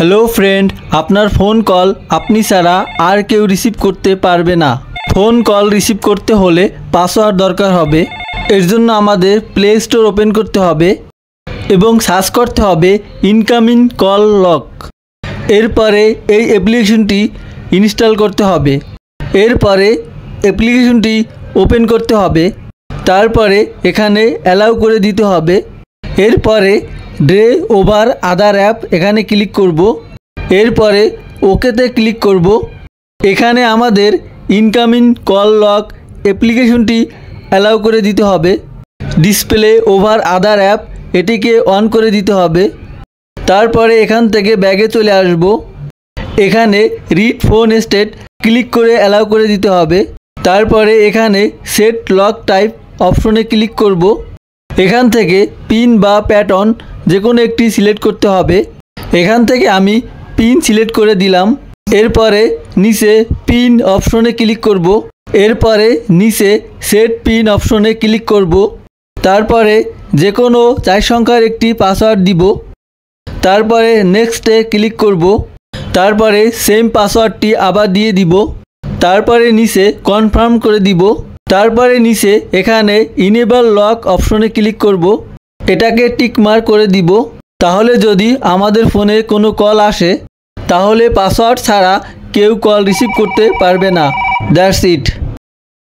Hello friend, আপনার phone call আপনি ছাড়া আর কেউ রিসিভ করতে পারবে না। ফোন কল রিসিভ করতে হলে পাসওয়ার্ড দরকার হবে। এর জন্য আমাদের প্লে স্টোর ওপেন করতে হবে এবং সার্চ করতে হবে ইনকামিং কল লক। এরপরে এই অ্যাপ্লিকেশনটি ইনস্টল করতে হবে। এরপরে অ্যাপ্লিকেশনটি ওপেন করতে হবে। তারপরে এখানে অ্যালাউ করে দিতে হবে। এরপরে ডে ওভার আদার অ্যাপ এখানে ক্লিক করব। এরপরে ওকেতে ক্লিক করব। এখানে আমাদের ইনকামিং কল লক অ্যাপ্লিকেশনটি অ্যালাউ করে দিতে হবে। ডিসপ্লে ওভার আদার অ্যাপ এটিকে অন করে দিতে হবে। তারপরে এখান থেকে ব্যাগে চলে আসব। এখানে রিড ফোন স্টেট ক্লিক করে অ্যালাউ করে দিতে হবে। তারপরে এখানে সেট লক টাইপ অপশনে ক্লিক করব। এখান থেকে পিন বা প্যাটার্ন যে কোনো একটি সিলেক্ট করতে হবে। এখান থেকে আমি পিন সিলেক্ট করে দিলাম। এরপরে নিচে পিন অপশনে ক্লিক করব। এরপরে নিচে সেট পিন অপশনে ক্লিক করব। তারপরে যে কোনো 4 সংখ্যার একটি পাসওয়ার্ড দিব। তারপরে নেক্সটে ক্লিক করব। তারপরে সেম পাসওয়ার্ডটি আবার দিয়ে দিব। তারপরে নিচে কনফার্ম করে দিব। তারপরে নিচে এখানে ইনেবল লক অপশনে ক্লিক করব। এটাকে টিক মার্ক করে দিব। তাহলে যদি আমাদের ফোনে কোনো কল আসে তাহলে পাসওয়ার্ড ছাড়া কেউ কল রিসিভ করতে পারবে না। That's it.